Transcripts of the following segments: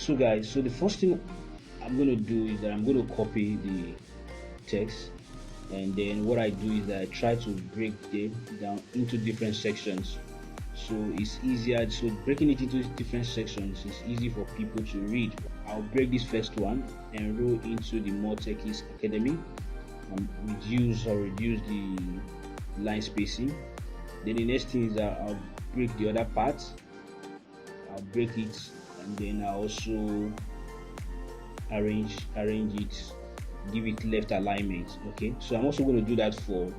So guys, so the first thing I'm going to do is that I'm going to copy the text, and then what I do is that I try to break them down into different sections, so it's easier. So breaking it into different sections is easy for people to read. I'll break this first one, enroll into the More Techies Academy, and reduce the line spacing. Then the next thing is that I'll break the other part. I'll break it, and then I also arrange it, give it left alignment. Okay, so I'm also going to do that for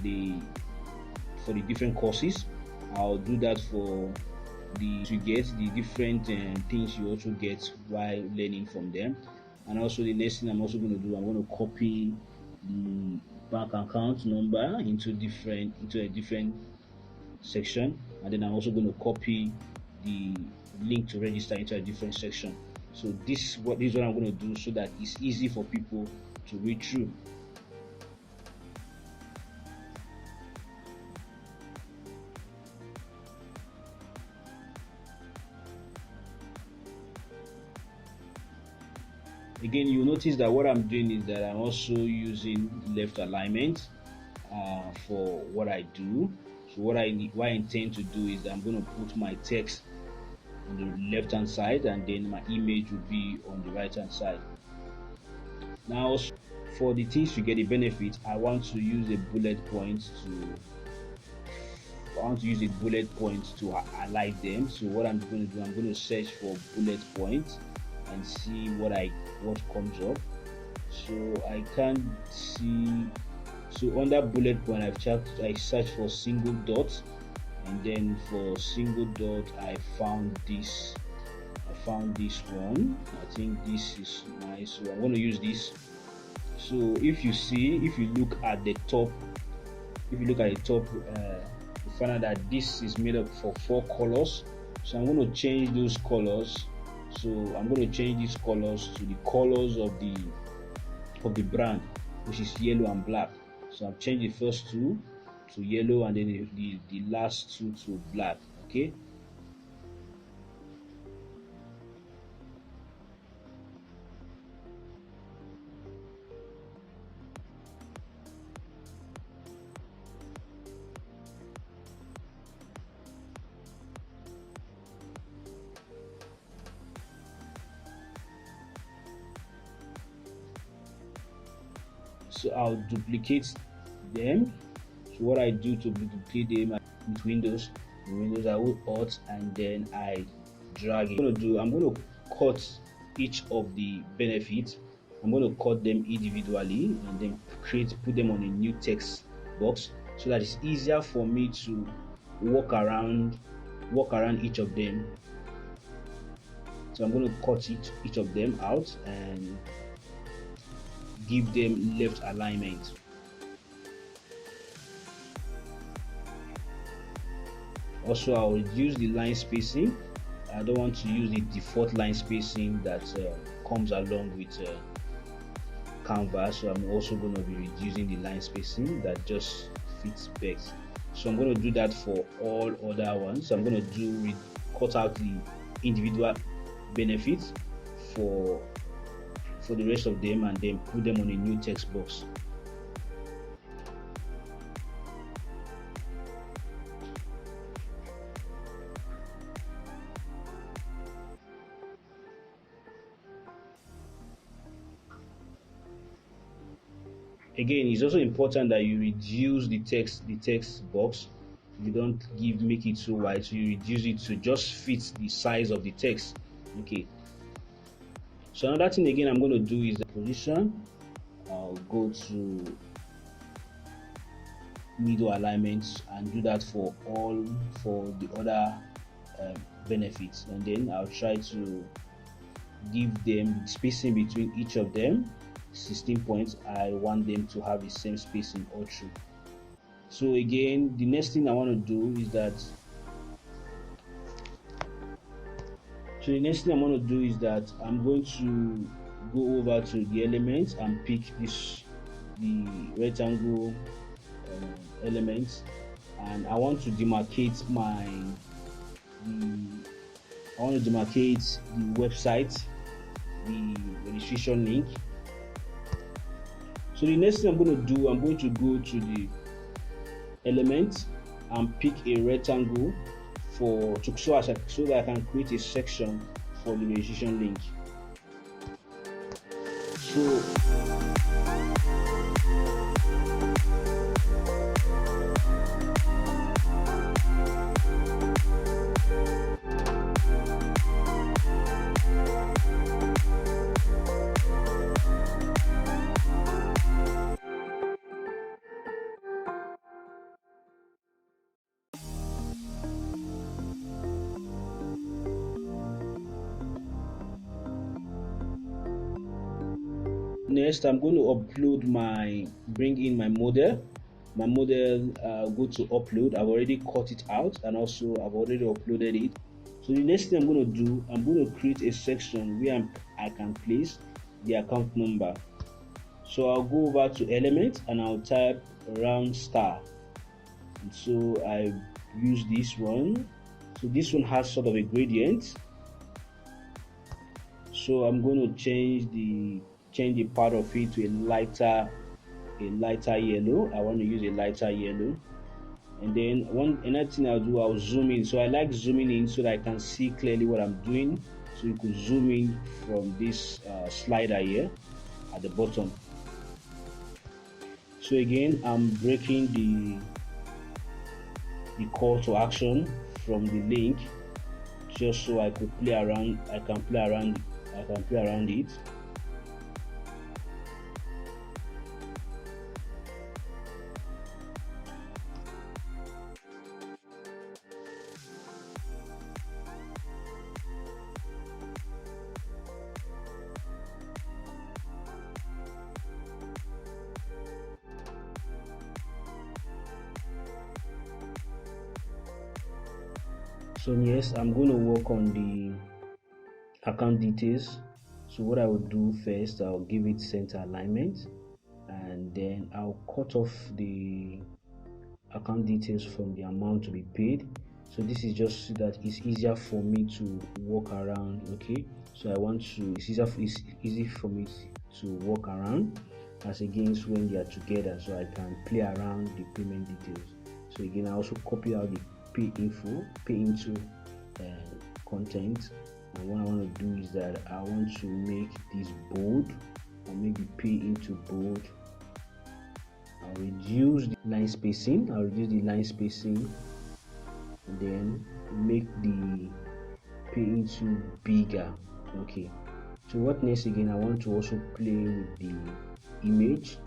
the different courses. I'll do that for to get the different things you also get while learning from them. And also the next thing I'm also going to do, I'm going to copy the bank account number into a different section, and then I'm also going to copy the link to register into a different section. So this is what I'm going to do, so that it's easy for people to read through. Again, you notice that what I'm doing is that I'm also using left alignment for what I do. So what I intend to do is that I'm going to put my text on the left hand side, and then my image will be on the right hand side. Now for the things to get the benefit, I want to use a bullet point to highlight them. So what I'm going to do, I'm going to search for bullet points and see what comes up. So I can't see. So under bullet point, I searched for single dot, and then for single dot I found this one. I think this is nice, so I'm going to use this. So if you look at the top, you find out that this is made up for 4 colors. So I'm going to change those colors. So I'm going to change these colors to the colors of the brand, which is yellow and black. So I've changed the first 2 to yellow, and then the last 2 to black. Okay. So I'll duplicate them. So what I do to duplicate them with Windows I will Alt, and then I drag it. I'm going to cut each of the benefits. I'm going to cut them individually, and then put them on a new text box, so that it's easier for me to walk around each of them. So I'm going to cut each of them out and give them left alignment. Also, I'll reduce the line spacing. I don't want to use the default line spacing that comes along with Canva, so I'm also going to be reducing the line spacing that just fits best. So I'm going to do that for all other ones. So I'm going to cut out the individual benefits for the rest of them, and then put them on a new text box. Again, it's also important that you reduce the text box. You don't make it so wide, so you reduce it to just fit the size of the text. Okay. So another thing again I'm going to do is the position. I'll go to middle alignments and do that for the other benefits, and then I'll try to give them spacing between each of them 16 points. I want them to have the same spacing all through. So again, the next thing I want to do is that I'm going to go over to the elements and pick the rectangle elements, and I want to demarcate the I want to demarcate the website, the registration link. So the next thing I'm going to do, I'm going to go to the element and pick a rectangle so that I can create a section for the registration link. So next, I'm going to bring in my model. My model, go to upload. I've already cut it out, and also I've already uploaded it. So the next thing I'm going to do, I'm going to create a section where I can place the account number. So I'll go over to element and I'll type round star. And so I use this one. So this one has sort of a gradient. So I'm going to change the part of it to a lighter yellow. I want to use a lighter yellow. And then another thing I'll zoom in. So I like zooming in so that I can see clearly what I'm doing. So you could zoom in from this slider here at the bottom. So again, I'm breaking the call to action from the link, just so I could play around. I can play around it. So yes, I'm going to work on the account details. So what I will do first, I'll give it center alignment, and then I'll cut off the account details from the amount to be paid. So this is just so that it's easier for me to walk around. Okay, so it's easy for me to walk around as against when they are together, so I can play around the payment details. So again, I also copy out the pay into content, and what I want to do is that I want to make this bold. I'll make the pay into bold. I'll reduce the line spacing, and then make the pay into bigger. Okay, so what next? Again, I want to also play with the image.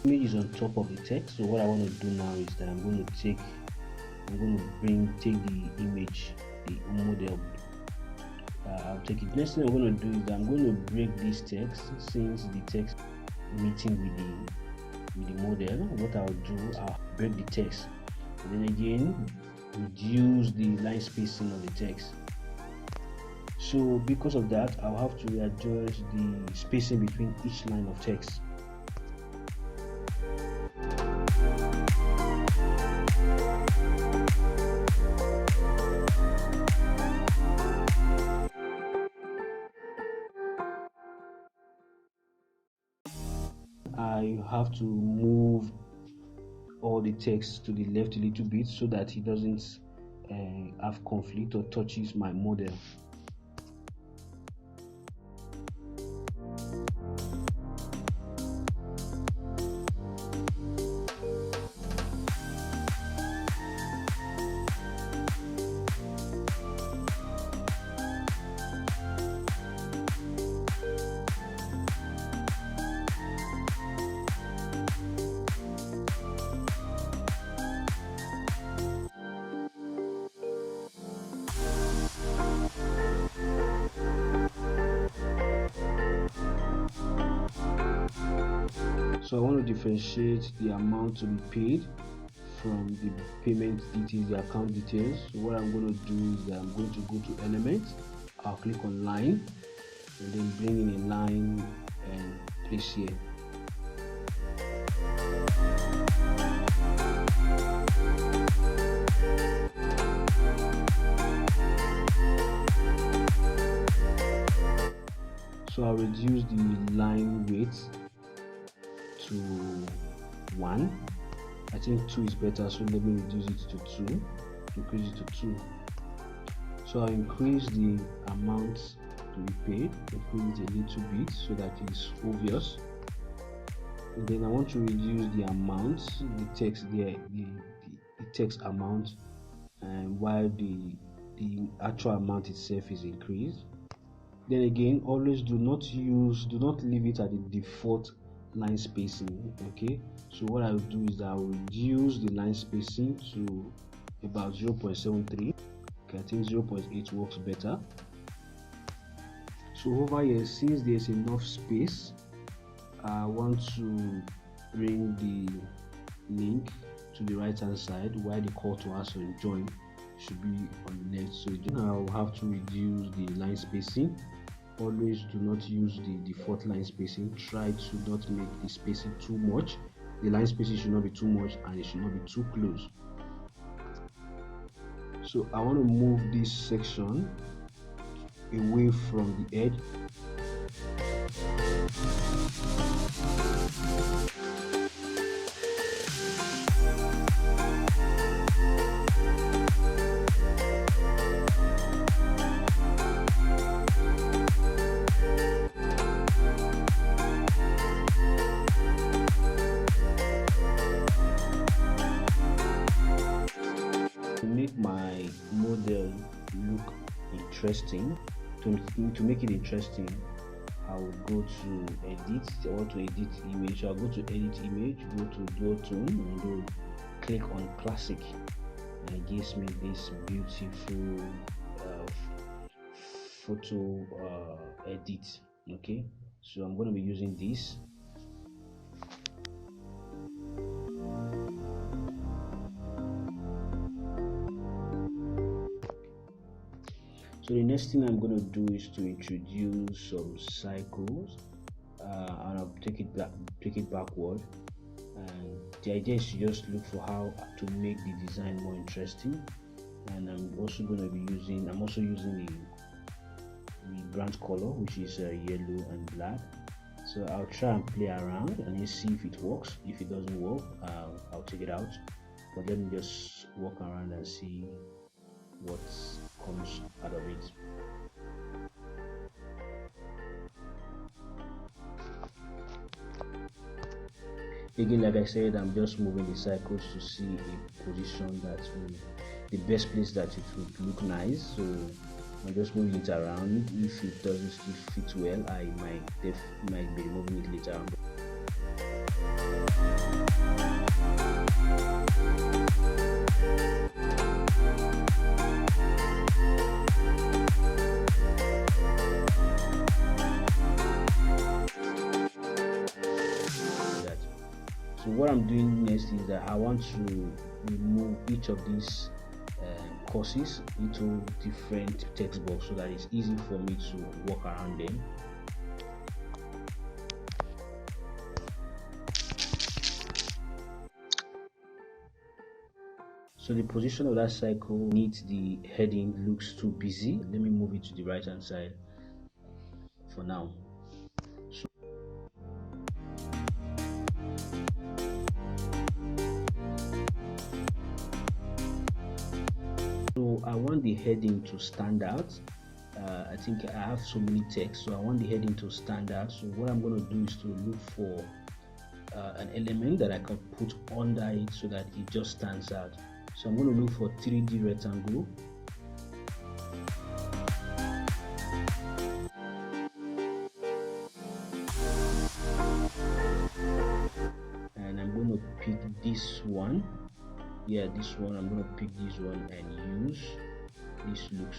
Image is on top of the text. So what I want to do now is that I'm going to take the image, the model. I'll take it. Next thing I'm going to do is that I'm going to break this text, since the text meeting with the model. What I'll do, I'll break the text, and then again reduce the line spacing of the text. So because of that, I'll have to readjust the spacing between each line of text. I have to move all the text to the left a little bit so that it doesn't have conflict or touches my model. So I want to differentiate the amount to be paid from the payment details, the account details. So what I'm going to do is that I'm going to go to element, I'll click on line, and then bring in a line and place here. So I'll reduce the line weight to 1. I think 2 is better, so let me reduce it to 2. Increase it to 2. So I'll increase the amount to be paid, increase it a little bit so that it's obvious. And then I want to reduce the amount, the text there, the text amount, and while the actual amount itself is increased. Then again, always do not leave it at the default line spacing. Okay, so what I will do is I will reduce the line spacing to about 0.73. okay, I think 0.8 works better. So over here, since there's enough space, I want to bring the link to the right hand side while the call to action join should be on the left. So I'll have to reduce the line spacing. Always do not use the default line spacing. Try to not make the spacing too much. The line spacing should not be too much and it should not be too close. So I want to move this section away from the edge. To make my model look interesting, to make it interesting, I will go to edit or to edit image. So I'll go to edit image, go to dual tone, and go click on classic, and it gives me this beautiful photo edit. Okay, so I'm going to be using this. So the next thing I'm going to do is to introduce some cycles, and I'll take it backward. And the idea is to just look for how to make the design more interesting. And I'm also using the brand color, which is yellow and black. So I'll try and play around and then see if it works. If it doesn't work, I'll take it out. But let me just walk around and see what comes out of it. Again, like I said, I'm just moving the cycles to see a position the best place that it would look nice. So I'm just moving it around. If it doesn't still fit well, I might be removing it later on. So what I'm doing next is that I want to remove each of these courses into different text box so that it's easy for me to walk around them. So the position of that cycle needs the heading looks too busy. Let me move it to the right hand side for now. So I want the heading to stand out. I think I have so many text, so I want the heading to stand out. So what I'm going to do is to look for an element that I can put under it so that it just stands out. So I'm going to look for 3D rectangle. And I'm going to pick this one. Yeah, this one. I'm going to pick this one and use. This looks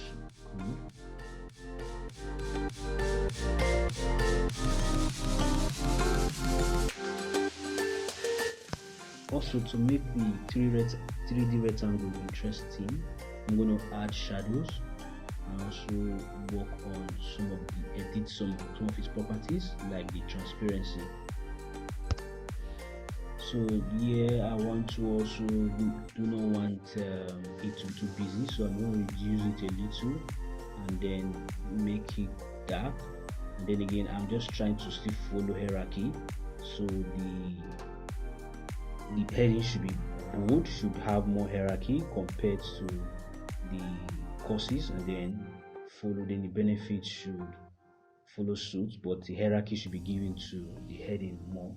good. Also, to make the 3D rectangle interesting, I'm going to add shadows and also work on edit some of its properties like the transparency. So here I want to also do not want it to be too busy, so I'm going to reduce it a little and then make it dark and then again I'm just trying to still follow hierarchy. So the heading should be bold, should have more hierarchy compared to the courses, and then the benefits should follow suit, but the hierarchy should be given to the heading more.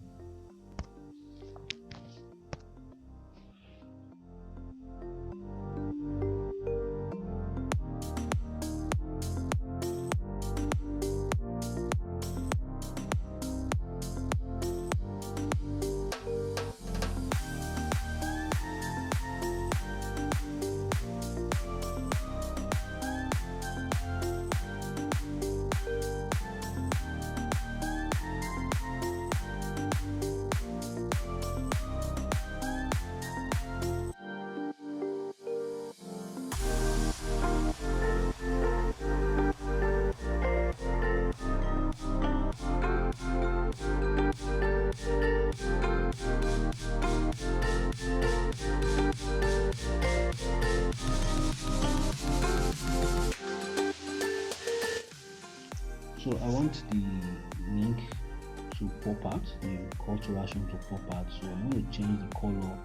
So I want the link to pop out, the call to action to pop out. So I'm going to change the color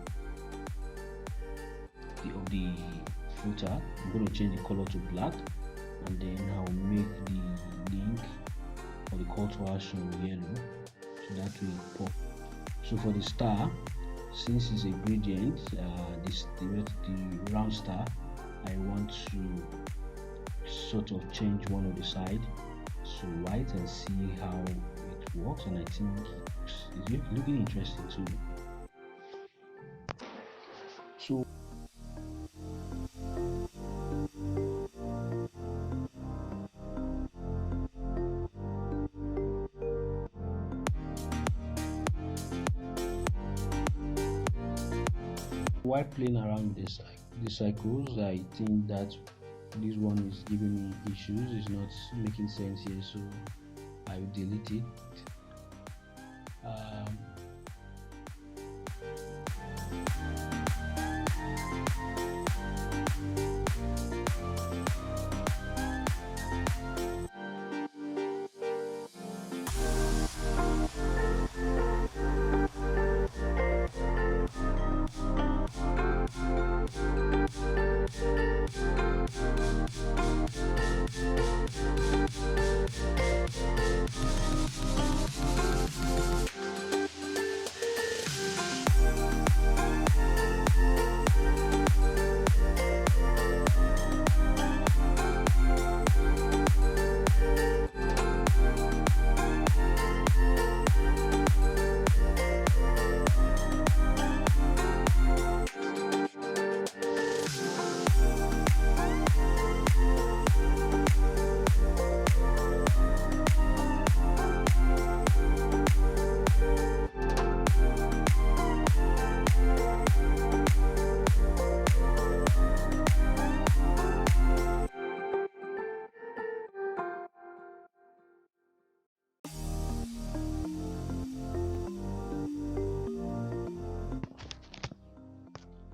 of the footer. I'm going to change the color to black, and then I'll make the link for the call to action yellow, so that will pop. So for the star, since it's a gradient, the round star, I want to sort of change one of the side to white and see how it works, and I think it's looking interesting too. So while playing around the cycles, I think that this one is giving me issues, it's not making sense here, so I will delete it.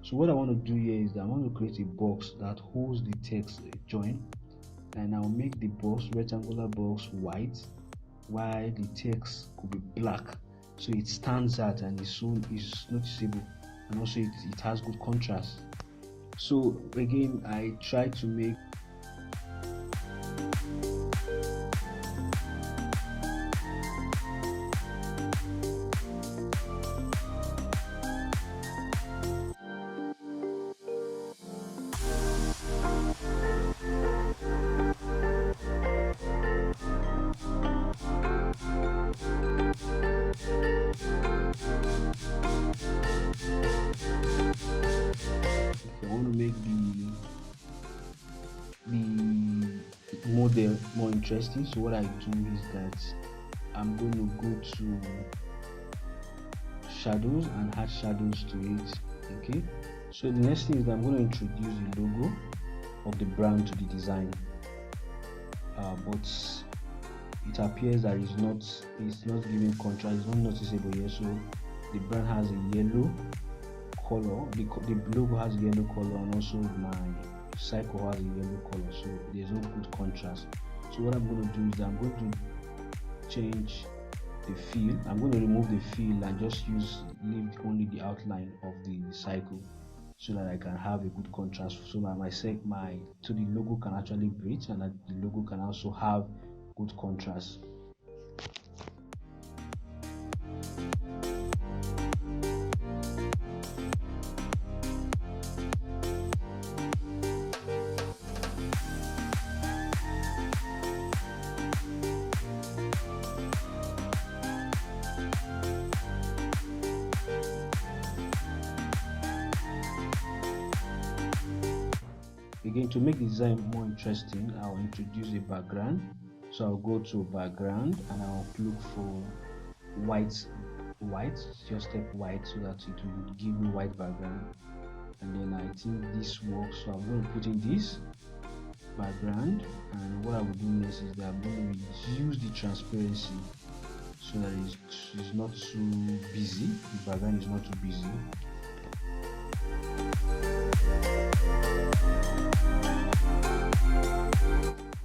So what I want to do here is that I want to create a box that holds the text join, and I'll make the box, rectangular box, white, while the text could be black, so it stands out and is noticeable, and also it has good contrast. So again, I try to make the model more interesting. So what I do is that I'm going to go to shadows and add shadows to it. Okay, so the next thing is that I'm going to introduce the logo of the brand to the design, but it appears that it's not giving contrast, it's not noticeable here. So the brand has a yellow color, the logo has a yellow color, and also my cycle has a yellow color, so there's no good contrast. So what I'm going to do is that I'm going to change the fill. I'm going to remove the fill and just leave only the outline of the cycle, so that I can have a good contrast, so that the logo can actually breathe, and that the logo can also have good contrast. Again, to make the design more interesting, I'll introduce a background. So I'll go to background and I'll look for white, just step white, so that it will give me white background. And then I think this works, so I'm going to put in this background. And what I will do next is that I'm going to reduce the transparency, so that it's not too busy. The background is not too busy.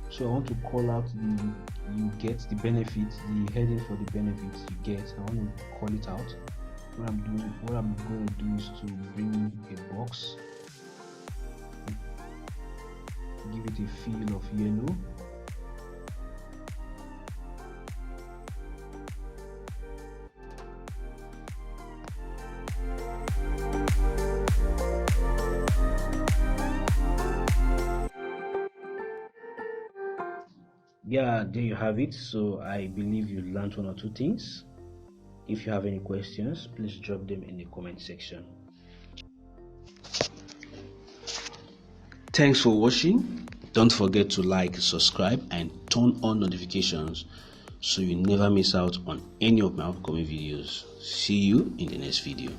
So I want to call out the benefit, the heading for the benefits you get. I want to call it out. What I'm going to do is to bring a box, give it a feel of yellow. Yeah, there you have it. So I believe you learned one or two things. If you have any questions, please drop them in the comment section. Thanks for watching. Don't forget to like, subscribe, and turn on notifications so you never miss out on any of my upcoming videos. See you in the next video.